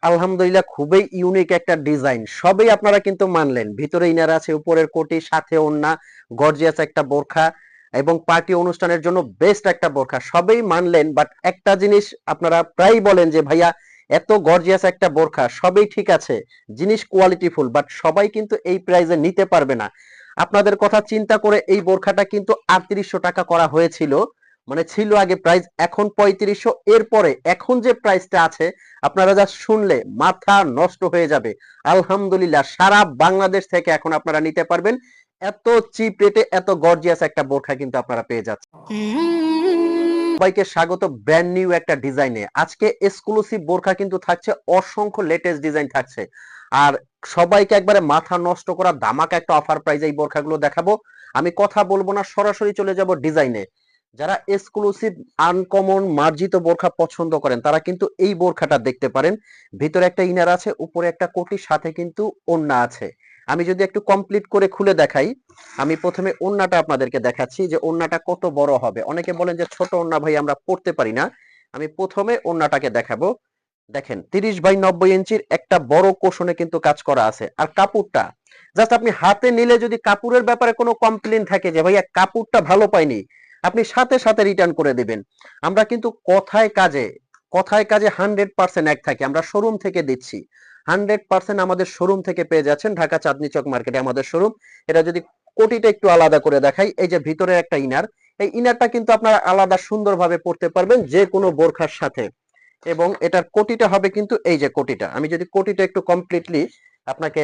আলহামদুলিল্লাহ খুবই ইউনিক একটা ডিজাইন, সবই আপনারা কিন্তু মানলেন। ভিতরে ইনার আছে, উপরের কোটি, সাথে ওড়না, গর্জিয়াস একটা বোরখা এবং পার্টি অনুষ্ঠানের জন্য বেস্ট একটা বোরখা, সবই মানলেন। বাট একটা জিনিস আপনারা প্রায় বলেন যে ভাইয়া এত গর্জিয়াস একটা বোরখা, সবই ঠিক আছে, জিনিস কোয়ালিটিফুল, বাট সবাই কিন্তু এই প্রাইসে নিতে পারবে না। আপনাদের কথা চিন্তা করে এই বোরখাটা কিন্তু ৩৮০০ টাকা করা হয়েছিল, মানে ছিল আগে প্রাইস, এখন ৩৫০০। এরপরে এখন যে প্রাইসটা আছে আপনারা যা শুনলে মাথা নষ্ট হয়ে যাবে। আলহামদুলিল্লাহ সারা বাংলাদেশ থেকে এখন আপনারা নিতে পারবেন এত চিপ রেটে, এত গর্জিয়াস একটা বোরখা কিন্তু আপনারা পেয়ে যাচ্ছেন। সবাইকে স্বাগত ব্র্যান্ড নিউ একটা ডিজাইনে। আজকে এক্সক্লুসিভ বোরখা কিন্তু থাকছে, অসংখ্য লেটেস্ট ডিজাইন থাকছে, আর সবাইকে একবারে মাথা নষ্ট করা ধামাকা একটা অফার প্রাইজে এই বোরখাগুলো দেখাবো। আমি কথা বলবো না, সরাসরি চলে যাব ডিজাইনে। যারা এক্সক্লুসিভ আনকমন মার্জিত বোরখা পছন্দ করেন তারা কিন্তু এই বোরখাটা দেখতে পারেন। ভিতরে একটা ইনার আছে, উপরে একটা কোটি, সাথে কিন্তু ওড়না আছে। আমি যদি একটু কমপ্লিট করে খুলে দেখাই, আমি প্রথমে ওড়নাটা আপনাদেরকে দেখাচ্ছি যে ওড়নাটা কত বড় হবে। অনেকে বলেন যে ছোট ওড়না ভাই আমরা পড়তে পারি না, আমি প্রথমে ওড়নাটাকে দেখাবো। দেখেন 30 বাই 90 ইঞ্চির একটা বড় কোষণে কিন্তু কাজ করা আছে। আর কাপড়টা জাস্ট আপনি হাতে নিলে যদি কাপড়ের ব্যাপারে কোনো কমপ্লেইন থাকে যে ভাইয়া কাপড়টা ভালো পাইনি, আপনি সাথে সাথে রিটার্ন করে দিবেন। আমরা কিন্তু কথায় কাজে 100% এক থাকি। আমরা শোরুম থেকে দিচ্ছি, 100% আমাদের শোরুম থেকে পেয়ে যাচ্ছেন, ঢাকা চাঁদনী চক মার্কেটে আমাদের শোরুম। এটা যদি কোটিটা একটু আলাদা করে দেখাই, এই যে ভিতরে একটা ইনার, এই ইনারটা কিন্তু আপনারা আলাদা সুন্দরভাবে পরতে পারবেন যে কোনো বোরখার সাথে। এবং এটার কোটিটা হবে কিন্তু এই যে কোটিটা, আমি যদি কোটিটা একটু কমপ্লিটলি আপনাকে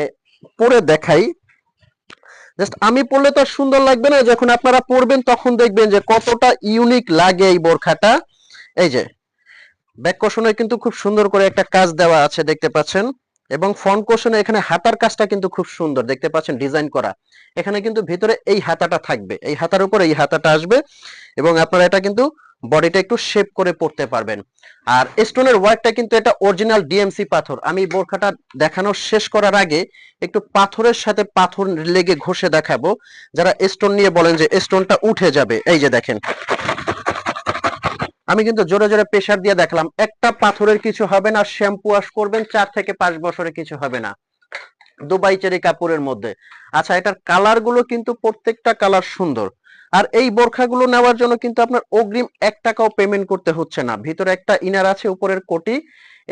পরে দেখাই, জাস্ট আমি পরলে তো আর সুন্দর লাগবে না, যখন আপনারা পরবেন তখন দেখবেন যে কতটা ইউনিক লাগে এই বোরখাটা। এই যে ব্যাক কোশনে কিন্তু খুব সুন্দর করে একটা কাজ দেওয়া আছে দেখতে পাচ্ছেন, এবং ফ্রন্ট কোশনে এখানে হাতার কাজটা কিন্তু খুব সুন্দর দেখতে পাচ্ছেন ডিজাইন করা। এখানে কিন্তু ভিতরে এই হাতাটা থাকবে, এই হাতার উপর এই হাতাটা আসবে, এবং আপনারা এটা কিন্তু বডিটা একটু শেপ করে পড়তে পারবেন। আর স্টোনের ওয়ার্কটা কিন্তু এটা অরিজিনাল ডিএমসি পাথর। আমি বোরখাটা দেখানো শেষ করার আগে একটু পাথরের সাথে পাথর লেগে ঘষে দেখাবো। যারা স্টোন নিয়ে বলেন যে স্টোনটা উঠে যাবে, এই যে দেখেন আমি কিন্তু জোরে জোরে প্রেসার দিয়ে দেখলাম, একটা পাথরের কিছু হবে না। শ্যাম্পু ওয়াশ করবেন 4 থেকে 5 বছরে কিছু হবে না, দুবাই চেরি কাপড়ের মধ্যে। আচ্ছা, এটার কালার গুলো কিন্তু প্রত্যেকটা কালার সুন্দর। আর এই বোরখাগুলো নেওয়ার জন্য কিন্তু আপনার অগ্রিম 1 টাকাও পেমেন্ট করতে হচ্ছে না। ভিতরে একটা ইনার আছে, উপরের কোটি।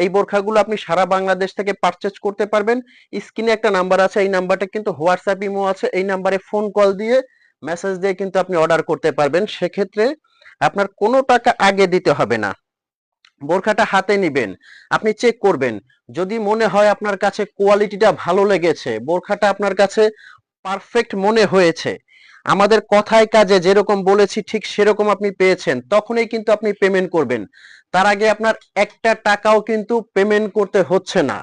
এই বোরখাগুলো আপনি সারা বাংলাদেশ থেকে পারচেজ করতে পারবেন। স্ক্রিনে একটা নাম্বার আছে, এই নাম্বারটা কিন্তু হোয়াটসঅ্যাপ ইমো আছে, এই নাম্বারে ফোন কল দিয়ে মেসেজ দিয়ে কিন্তু আপনি অর্ডার করতে পারবেন। সেক্ষেত্রে আপনার কোনো টাকা আগে দিতে হবে না। বোরখাটা হাতে নিবেন, আপনি চেক করবেন, যদি মনে হয় আপনার কাছে কোয়ালিটিটা ভালো লেগেছে, বোরখাটা আপনার কাছে পারফেক্ট মনে হয়েছে, আমাদের কথায় কাজে যেরকম বলেছি ঠিক সেরকম আপনি পেয়েছেন, তখনই কিন্তু আপনি পেমেন্ট করবেন। তার আগে আপনার 1 টাকাও কিন্তু পেমেন্ট করতে হচ্ছে না।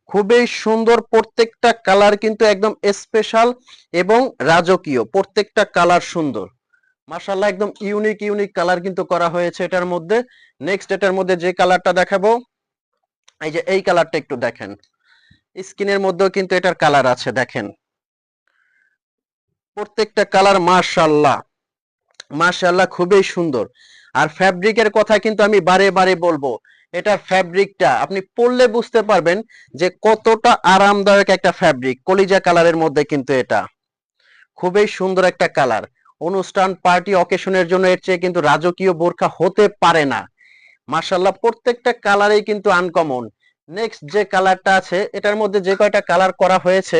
খুবই সুন্দর, প্রত্যেকটা কালার কিন্তু একদম স্পেশাল এবং রাজকীয়, প্রত্যেকটা কালার সুন্দর। মাশাআল্লাহ একদম ইউনিক ইউনিক কালার কিন্তু করা হয়েছে এটার মধ্যে। নেক্সট এটার মধ্যে যে কালারটা দেখাবো, এই যে এই কালারটা একটু দেখেন, স্কিনের মধ্যেও কিন্তু এটার কালার আছে, দেখেন প্রত্যেকটা কালার মাশাআল্লাহ মাশাআল্লাহ খুবই সুন্দর। আর ফ্যাব্রিকের কথা কিন্তু আমি বারে বারে বলবো, এটা ফ্যাব্রিকটা আপনি পরলে বুঝতে পারবেন যে কতটা আরামদায়ক একটা ফ্যাব্রিক। কলিজা কালারের মধ্যে কিন্তু এটা খুবই সুন্দর একটা কালার। অনুষ্ঠান পার্টি অকেশনের জন্য এর চেয়ে কিন্তু রাজকীয় বোরখা হতে পারে না। মাশাআল্লাহ প্রত্যেকটা কালারেই কিন্তু আনকমন। নেক্সট যে কালারটা আছে, এটার মধ্যে যে কয়টা কালার করা হয়েছে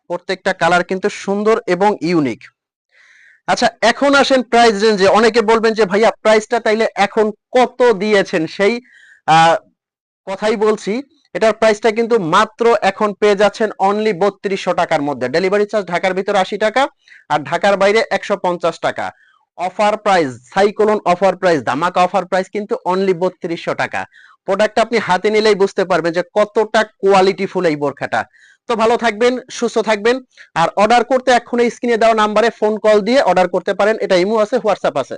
প্রত্যেকটা কালার কিন্তু সুন্দর এবং ইউনিক। আচ্ছা, এখন আসেন প্রাইস রেঞ্জে। অনেকে বলবেন যে ভাইয়া প্রাইসটা তাইলে এখন কত দিয়েছেন, সেই আহ, কথাই বলছি। এটার প্রাইসটা কিন্তু মাত্র এখন পেয়ে যাচ্ছেন অনলি 3200 টাকার মধ্যে। ডেলিভারি চার্জ ঢাকার ভিতরে 80 টাকা, আর ঢাকার বাইরে 150 টাকা। Offer price, cyclone offer price, ধামাকা অফার প্রাইস কিন্তু অনলি 3200 টাকা। প্রোডাক্ট আপনি হাতে নিলেই বুঝতে পারবেন যে কতটা কোয়ালিটিফুল এই বোরখাটা। তো ভালো থাকবেন, সুস্থ থাকবেন। আর অর্ডার করতে এখনই স্ক্রিনে দেওয়া নাম্বারে ফোন কল দিয়ে অর্ডার করতে পারেন। এটা ইমো আছে, হোয়াটসঅ্যাপ আছে।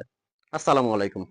আসসালামু আলাইকুম।